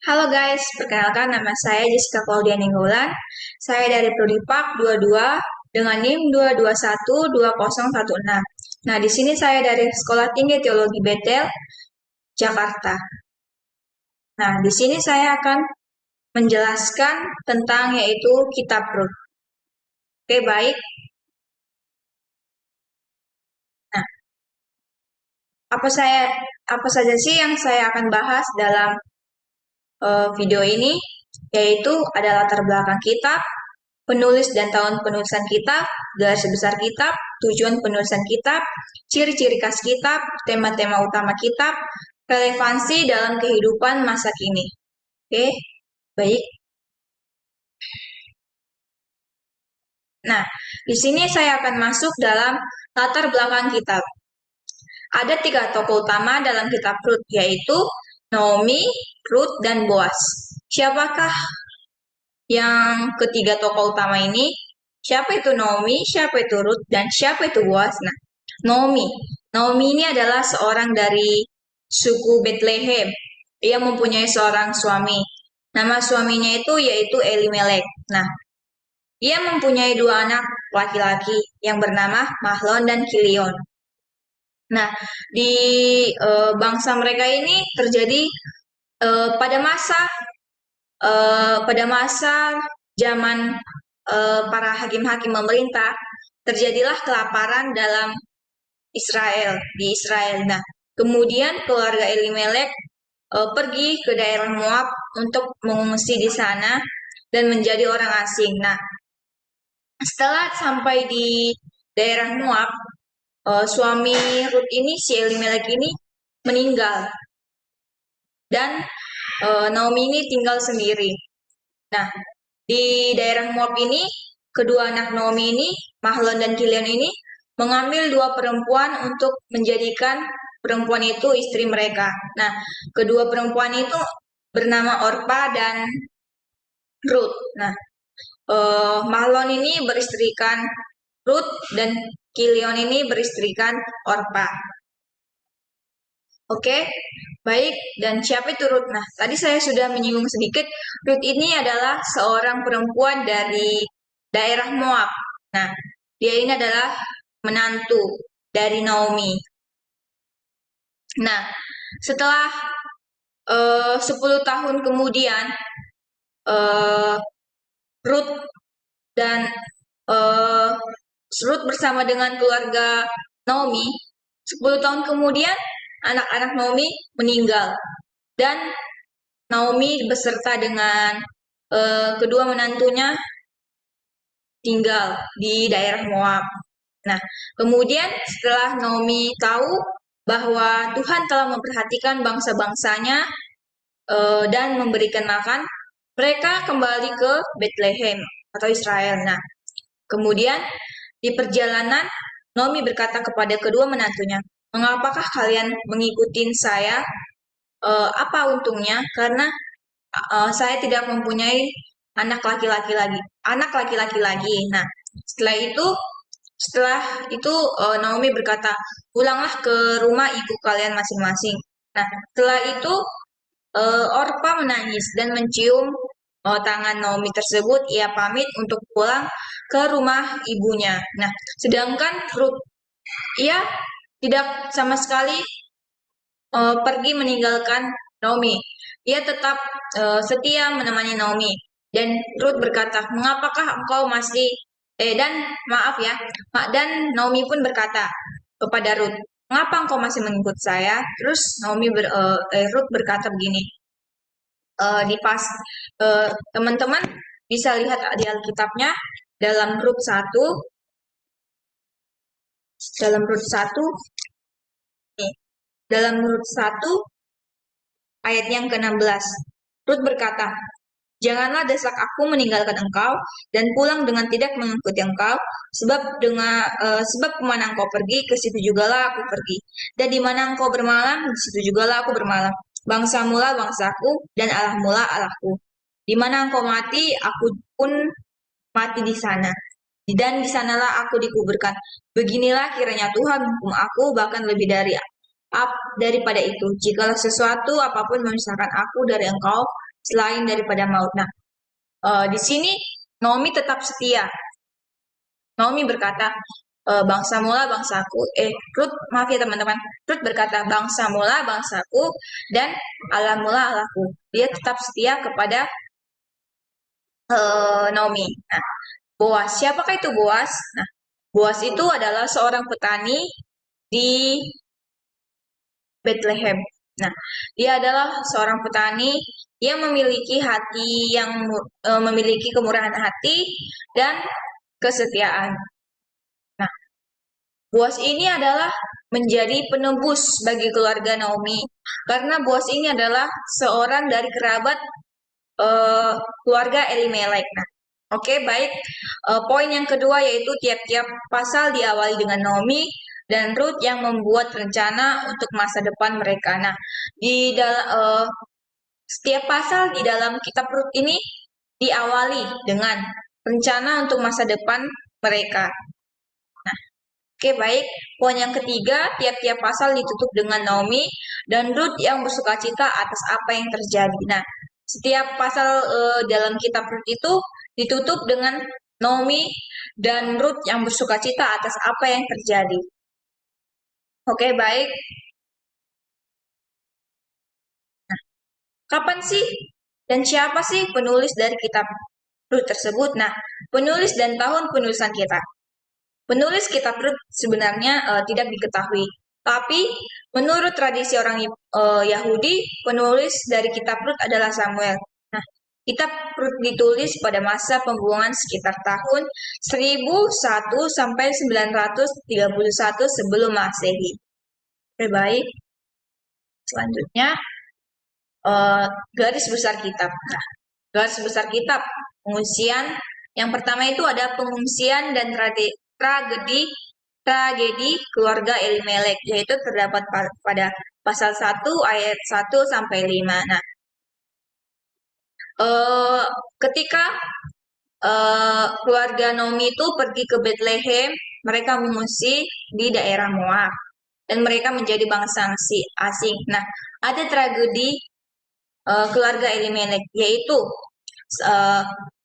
Halo guys, perkenalkan nama saya Jessica Claudia Ninggolan. Saya dari Prodipak 22 dengan NIM 2212016. Nah, di sini saya dari Sekolah Tinggi Teologi Betel, Jakarta. Nah, di sini saya akan menjelaskan tentang yaitu Kitab Rut. Oke, baik. Nah, apa saja sih yang saya akan bahas dalam video ini? Yaitu ada latar belakang kitab, penulis dan tahun penulisan kitab, garis besar kitab, tujuan penulisan kitab, ciri-ciri khas kitab, tema-tema utama kitab, relevansi dalam kehidupan masa kini. Oke, baik. Nah, di sini saya akan masuk dalam latar belakang kitab. Ada 3 tokoh utama dalam kitab Rut, yaitu Naomi, Rut, dan Boaz. Siapakah yang ketiga tokoh utama ini? Siapa itu Naomi, siapa itu Ruth, dan siapa itu Boaz? Nah, Naomi. Naomi ini adalah seorang dari suku Bethlehem. Ia mempunyai seorang suami. Nama suaminya itu yaitu Elimelek. Nah, ia mempunyai 2 anak laki-laki yang bernama Mahlon dan Kilion. Nah, di bangsa mereka ini terjadi eh, pada masa pada masa zaman para hakim-hakim memerintah, terjadilah kelaparan dalam di Israel. Nah, kemudian keluarga Elimelek pergi ke daerah Moab untuk mengungsi di sana dan menjadi orang asing. Nah, setelah sampai di daerah Moab, suami Ruth ini, si Elimelek ini meninggal dan Naomi ini tinggal sendiri. Nah, di daerah Moab ini, kedua anak Naomi ini, Mahlon dan Kilion ini, mengambil 2 perempuan untuk menjadikan perempuan itu istri mereka. Nah, kedua perempuan itu bernama Orpa dan Ruth. Nah, Mahlon ini beristrikan Ruth dan Kilion ini beristrikan Orpa. Oke, baik. Dan siapa itu Ruth? Nah, tadi saya sudah menyinggung sedikit. Ruth ini adalah seorang perempuan dari daerah Moab. Nah, dia ini adalah menantu dari Naomi. Nah, setelah 10 tahun kemudian, eh, Ruth dan eh, Ruth bersama dengan keluarga Naomi, 10 tahun kemudian anak-anak Naomi meninggal. Dan Naomi beserta dengan kedua menantunya tinggal di daerah Moab. Nah, kemudian setelah Naomi tahu bahwa Tuhan telah memperhatikan bangsa-bangsanya dan memberikan makan, mereka kembali ke Bethlehem atau Israel. Nah, kemudian di perjalanan Naomi berkata kepada kedua menantunya, "Mengapakah kalian mengikuti saya? Apa untungnya? Karena saya tidak mempunyai anak laki-laki lagi." Nah, setelah itu setelah itu Naomi berkata, "Pulanglah ke rumah ibu kalian masing-masing." Nah, setelah itu Orpa menangis dan mencium tangan Naomi tersebut. Ia pamit untuk pulang ke rumah ibunya. Nah, sedangkan Ruth, ia tidak sama sekali pergi meninggalkan Naomi. Ia tetap setia menemani Naomi. Dan Ruth berkata, "Mengapakah engkau masih dan maaf ya, dan Naomi pun berkata kepada Ruth, "Mengapa engkau masih mengikut saya?" Terus Ruth berkata begini, di pas teman-teman bisa lihat di Alkitabnya dalam dalam Rut 1 nih, dalam Rut 1 ayat yang ke-16. Rut berkata, "Janganlah desak aku meninggalkan engkau dan pulang dengan tidak mengikuti engkau, sebab kemana engkau pergi, ke situ jugalah aku pergi. Dan di mana engkau bermalam, di situ jugalah aku bermalam. Bangsa mula bangsaku dan Allah mula Allahku. Di mana engkau mati, aku pun mati di sana. Dan di sanalah aku dikuburkan. Beginilah kiranya Tuhan menghukum aku bahkan lebih daripada itu. Jikalau sesuatu apapun memisahkan aku dari engkau, selain daripada maut. Nah, di sini Naomi tetap setia. Naomi berkata, bangsa mula bangsaku, Ruth, maaf ya teman-teman, Ruth berkata, bangsa mula bangsaku dan Allah mula Allahku. Dia tetap setia kepada Naomi. Nah, Boas, siapakah itu Boas? Nah, Boas itu adalah seorang petani di Bethlehem. Nah, dia adalah seorang petani yang memiliki hati memiliki kemurahan hati dan kesetiaan. Nah, Boas ini adalah menjadi penebus bagi keluarga Naomi karena Boas ini adalah seorang dari kerabat keluarga Elimelek. Nah, oke, baik. Poin yang kedua yaitu tiap-tiap pasal diawali dengan Naomi dan Ruth yang membuat rencana untuk masa depan mereka. Nah, di dalam setiap pasal di dalam kitab Ruth ini diawali dengan rencana untuk masa depan mereka. Nah, oke, baik. Poin yang ketiga, tiap-tiap pasal ditutup dengan Naomi dan Ruth yang bersukacita atas apa yang terjadi. Nah, setiap pasal dalam kitab Ruth itu ditutup dengan Naomi dan Ruth yang bersukacita atas apa yang terjadi. Oke, baik. Nah, kapan sih dan siapa sih penulis dari kitab Ruth tersebut? Nah, penulis dan tahun penulisan kitab. Penulis kitab Ruth sebenarnya tidak diketahui. Tapi menurut tradisi orang Yahudi, penulis dari kitab Ruth adalah Samuel. Nah, kitab Ruth ditulis pada masa pembuangan sekitar tahun 1001 sampai 931 sebelum Masehi. Oke, baik. Selanjutnya, garis besar kitab. Nah, garis besar kitab pengungsian. Yang pertama itu ada pengungsian dan tragedi keluarga Elimelek, yaitu terdapat pada pasal 1 ayat 1 sampai 5. Nah, ketika keluarga Naomi itu pergi ke Bethlehem, mereka mengungsi di daerah Moab dan mereka menjadi bangsa asing. Nah, ada tragedi keluarga Elimelek, yaitu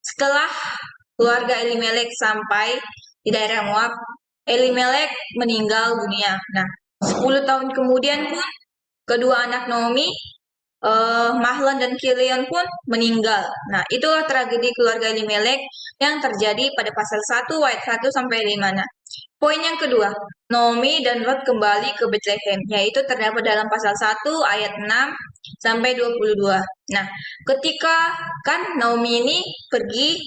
setelah keluarga Elimelek sampai di daerah Moab, Elimelek meninggal dunia. Nah, 10 tahun kemudian pun kedua anak Naomi, Mahlon dan Kilion pun meninggal. Nah, itulah tragedi keluarga Elimelek yang terjadi pada pasal 1 ayat 1 sampai 5. Nah, poin yang kedua, Naomi dan Ruth kembali ke Bethlehem, yaitu terdapat dalam pasal 1 ayat 6 sampai 22. Nah, ketika kan Naomi ini pergi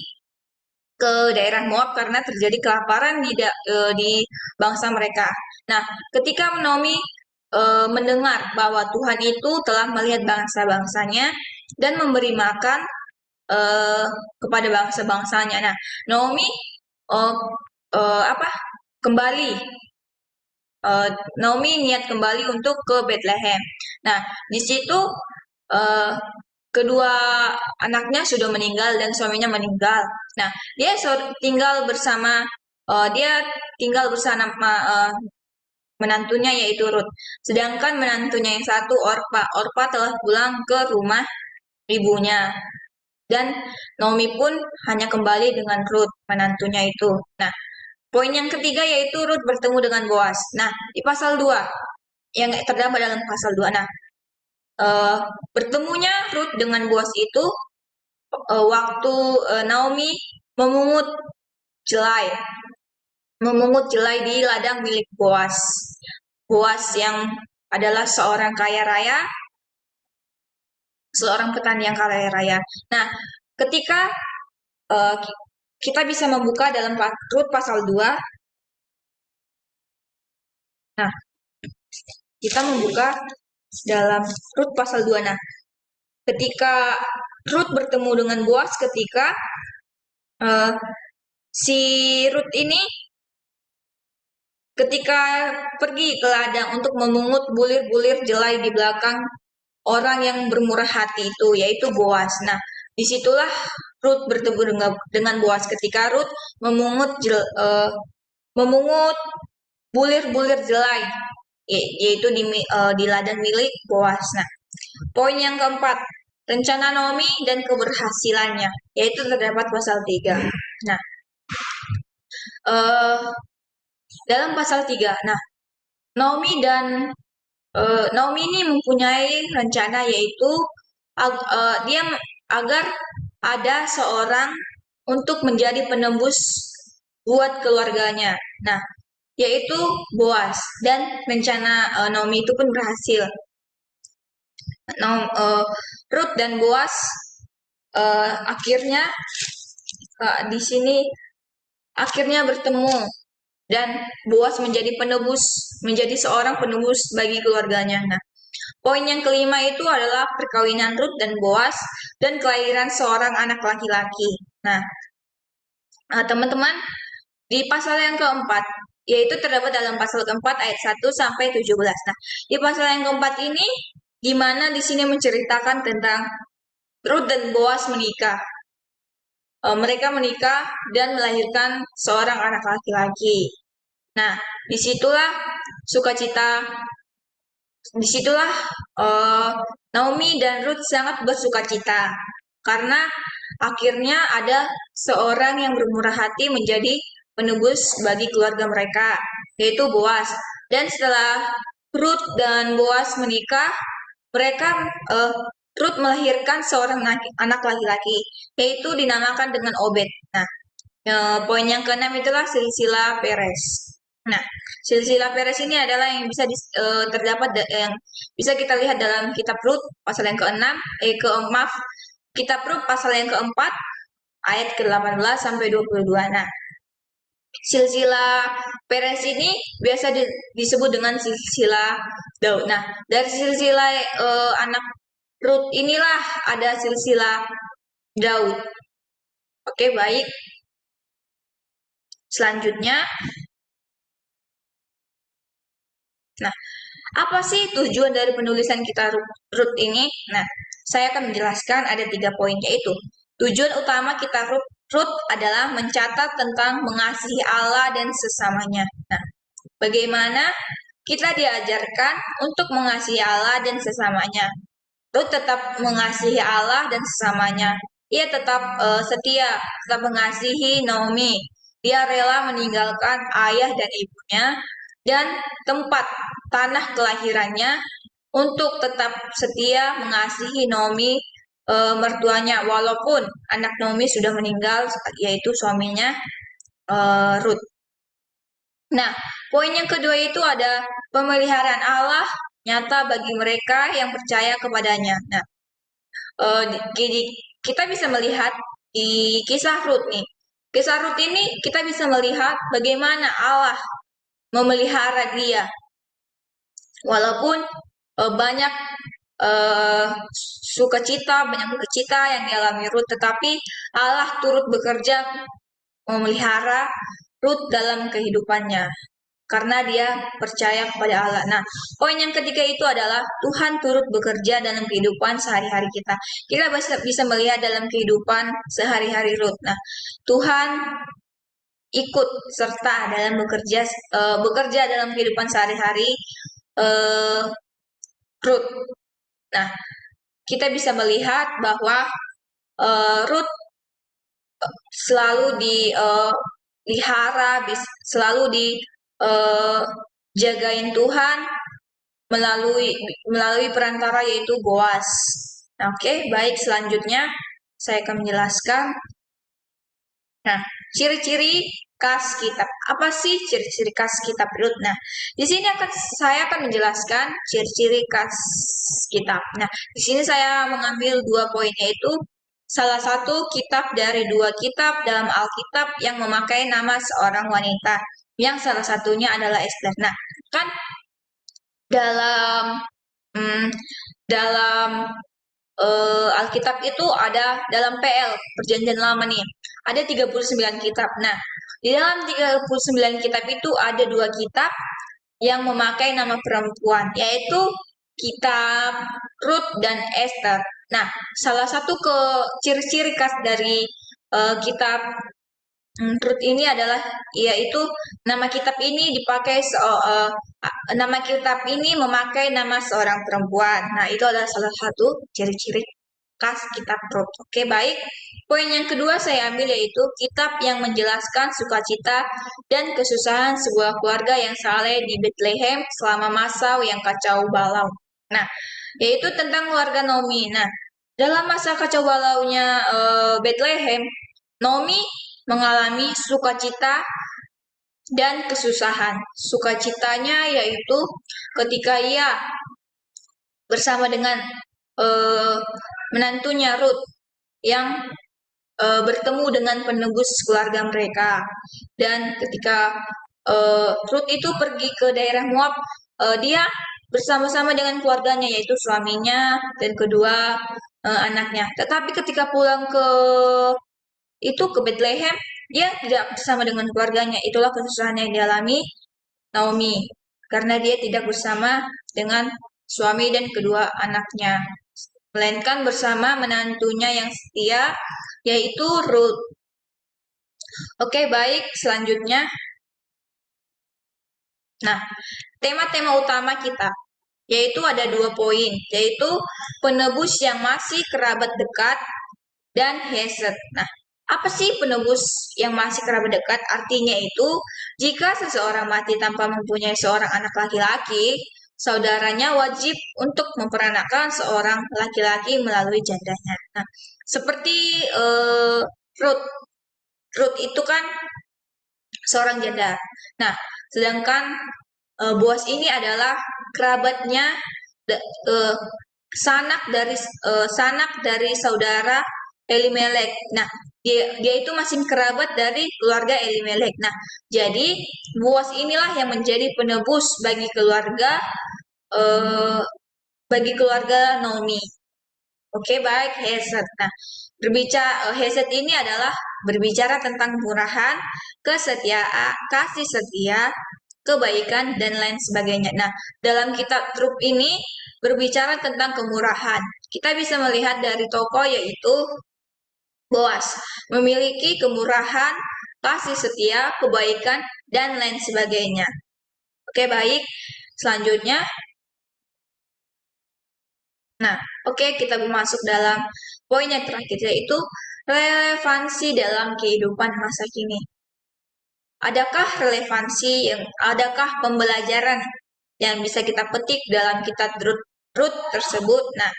ke daerah Moab karena terjadi kelaparan di bangsa mereka. Nah, ketika Naomi mendengar bahwa Tuhan itu telah melihat bangsa-bangsanya dan memberi makan kepada bangsa-bangsanya. Nah, Naomi uh, kembali. Naomi niat kembali untuk ke Bethlehem. Nah, di situ kedua anaknya sudah meninggal dan suaminya meninggal. Nah, dia tinggal bersama menantunya yaitu Ruth. Sedangkan menantunya yang satu Orpa. Orpa telah pulang ke rumah ibunya. Dan Naomi pun hanya kembali dengan Ruth, menantunya itu. Nah, poin yang ketiga yaitu Ruth bertemu dengan Boas. Nah, di pasal 2 yang terdapat dalam pasal 2. Nah, bertemunya Ruth dengan Boas itu waktu Naomi memungut jelai di ladang milik Boas. Boas yang adalah seorang kaya raya, seorang petani yang kaya raya. Nah, ketika kita bisa membuka dalam Rut pasal 2. Nah, kita membuka dalam Rut pasal 2. Nah, ketika Rut bertemu dengan Boas, ketika si Rut ini ketika pergi ke ladang untuk memungut bulir-bulir jelai di belakang orang yang bermurah hati itu, yaitu Boas. Nah, disitulah Rut bertemu dengan Boas ketika Rut memungut bulir-bulir jelai, yaitu di ladang milik Boas. Nah, poin yang keempat, rencana Naomi dan keberhasilannya, yaitu terdapat pasal 3. Nah, eh, dalam pasal 3, nah, Naomi dan Naomi ini mempunyai rencana, yaitu dia agar ada seorang untuk menjadi penembus buat keluarganya. Nah, yaitu Boas, dan rencana Naomi itu pun berhasil. Ruth dan Boas akhirnya di sini akhirnya bertemu, dan Boas menjadi seorang penebus bagi keluarganya. Nah, poin yang kelima itu adalah perkawinan Ruth dan Boas dan kelahiran seorang anak laki-laki. Nah, teman-teman, di pasal yang keempat, yaitu terdapat dalam pasal keempat ayat 1 sampai 17. Nah, di pasal yang keempat ini, di mana di sini menceritakan tentang Ruth dan Boas menikah. Mereka menikah dan melahirkan seorang anak laki-laki. Nah, disitulah sukacita, disitulah Naomi dan Ruth sangat bersukacita karena akhirnya ada seorang yang bermurah hati menjadi penebus bagi keluarga mereka, yaitu Boas. Dan setelah Ruth dan Boas menikah, mereka Ruth melahirkan seorang anak laki-laki, yaitu dinamakan dengan Obed. Nah, poin yang keenam itulah silsilah Peres. Nah, silsilah Peres ini adalah yang bisa terdapat yang bisa kita lihat dalam kitab Rut pasal yang keenam, kitab Rut pasal yang keempat ayat ke-18 sampai 22. Nah, silsilah Peres ini biasa disebut dengan silsilah Daud. Nah, dari silsilah anak Rut inilah ada silsilah Daud. Oke, baik. Selanjutnya, nah, apa sih tujuan dari penulisan kita Rut ini? Nah, saya akan menjelaskan ada 3 poin, yaitu tujuan utama kita Rut adalah mencatat tentang mengasihi Allah dan sesamanya. Nah, bagaimana kita diajarkan untuk mengasihi Allah dan sesamanya. Rut tetap mengasihi Allah dan sesamanya. Ia tetap setia, tetap mengasihi Naomi. Dia rela meninggalkan ayah dan ibunya dan tempat tanah kelahirannya untuk tetap setia mengasihi Naomi, mertuanya, walaupun anak Naomi sudah meninggal, yaitu suaminya Ruth. Nah, poin yang kedua itu ada pemeliharaan Allah nyata bagi mereka yang percaya kepadanya. Nah, kita bisa melihat di kisah Ruth nih. Kisah Ruth ini kita bisa melihat bagaimana Allah memelihara dia. Walaupun banyak banyak sukacita yang dialami Ruth, tetapi Allah turut bekerja memelihara Ruth dalam kehidupannya karena dia percaya kepada Allah. Nah, poin yang ketiga itu adalah Tuhan turut bekerja dalam kehidupan sehari-hari kita. Kita bisa melihat dalam kehidupan sehari-hari Ruth. Nah, Tuhan ikut serta dalam bekerja dalam kehidupan sehari-hari Ruth. Nah, kita bisa melihat bahwa Ruth selalu dipelihara, selalu dijagain Tuhan melalui perantara yaitu Boas. Nah, oke, baik, selanjutnya saya akan menjelaskan. Nah, ciri-ciri khas kitab. Apa sih ciri-ciri khas kitab Rut? Nah, di sini saya akan menjelaskan ciri-ciri khas kitab. Nah, di sini saya mengambil 2 poin, yaitu salah satu kitab dari 2 kitab dalam Alkitab yang memakai nama seorang wanita, yang salah satunya adalah Esther. Nah, kan dalam dalam Alkitab itu ada dalam PL, Perjanjian Lama nih, ada 39 kitab. Nah, di dalam 39 kitab itu ada 2 kitab yang memakai nama perempuan, yaitu kitab Rut dan Esther. Nah, salah satu ciri-ciri khas dari kitab Rut ini adalah yaitu nama kitab ini nama kitab ini memakai nama seorang perempuan. Nah, itu adalah salah satu ciri-ciri khas kitab Rut. Oke, baik. Poin yang kedua saya ambil yaitu kitab yang menjelaskan sukacita dan kesusahan sebuah keluarga yang saleh di Bethlehem selama masa yang kacau balau. Nah, yaitu tentang keluarga Naomi. Nah, dalam masa kacau balaunya Bethlehem, Naomi mengalami sukacita dan kesusahan. Sukacitanya yaitu ketika ia bersama dengan eh, menantunya Ruth yang bertemu dengan penebus keluarga mereka. Dan ketika Ruth itu pergi ke daerah Moab, dia bersama-sama dengan keluarganya yaitu suaminya dan kedua anaknya. Tetapi ketika pulang ke Bethlehem, dia tidak bersama dengan keluarganya. Itulah kesusahan yang dialami Naomi karena dia tidak bersama dengan suami dan kedua anaknya, melainkan bersama menantunya yang setia yaitu Ruth. Oke, baik, selanjutnya. Nah, tema-tema utama kita yaitu ada 2 poin, yaitu penebus yang masih kerabat dekat dan Hesed. Nah, apa sih penebus yang masih kerabat dekat? Artinya itu, jika seseorang mati tanpa mempunyai seorang anak laki-laki, saudaranya wajib untuk memperanakan seorang laki-laki melalui jandanya. Nah, seperti Ruth. Ruth itu kan seorang janda. Nah, sedangkan Boas ini adalah kerabatnya, uh, sanak dari saudara Elimelek. Nah, dia itu masih kerabat dari keluarga Elimelek. Nah, jadi Boas inilah yang menjadi penebus uh, bagi keluarga Naomi. Oke, baik, Hesed. Nah, Hesed ini adalah berbicara tentang murahan, kesetiaan, kasih setia, kebaikan, dan lain sebagainya. Nah, dalam kitab Rut ini berbicara tentang kemurahan. Kita bisa melihat dari tokoh yaitu Boas, memiliki kemurahan, kasih setia, kebaikan, dan lain sebagainya. Oke, baik. Selanjutnya, nah, oke, kita masuk dalam poin yang terakhir yaitu relevansi dalam kehidupan masa kini. Adakah pembelajaran yang bisa kita petik dalam kitab Rut tersebut? Nah,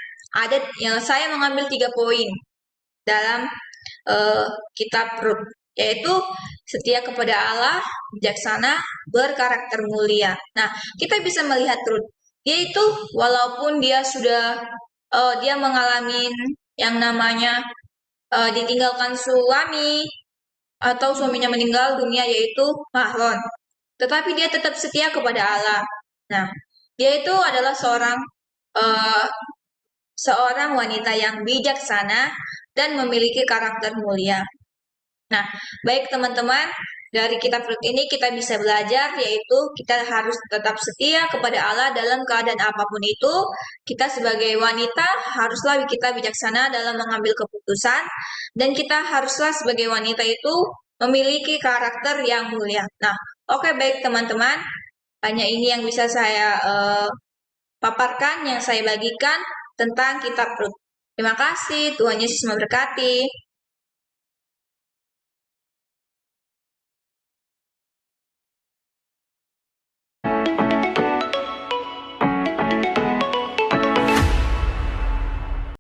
ada yang saya mengambil 3 poin dalam kitab Rut, yaitu setia kepada Allah, bijaksana, berkarakter mulia. Nah, kita bisa melihat Rut, dia itu walaupun dia mengalami yang namanya ditinggalkan suami atau suaminya meninggal dunia yaitu Mahlon, tetapi dia tetap setia kepada Allah. Nah, dia itu adalah uh, seorang wanita yang bijaksana dan memiliki karakter mulia. Nah, baik teman-teman, dari kitab Rut ini kita bisa belajar yaitu kita harus tetap setia kepada Allah dalam keadaan apapun itu. Kita sebagai wanita haruslah kita bijaksana dalam mengambil keputusan dan kita haruslah sebagai wanita itu memiliki karakter yang mulia. Nah, oke, baik teman-teman, hanya ini yang bisa saya paparkan, yang saya bagikan tentang kitab Rut. Terima kasih, Tuhan Yesus memberkati.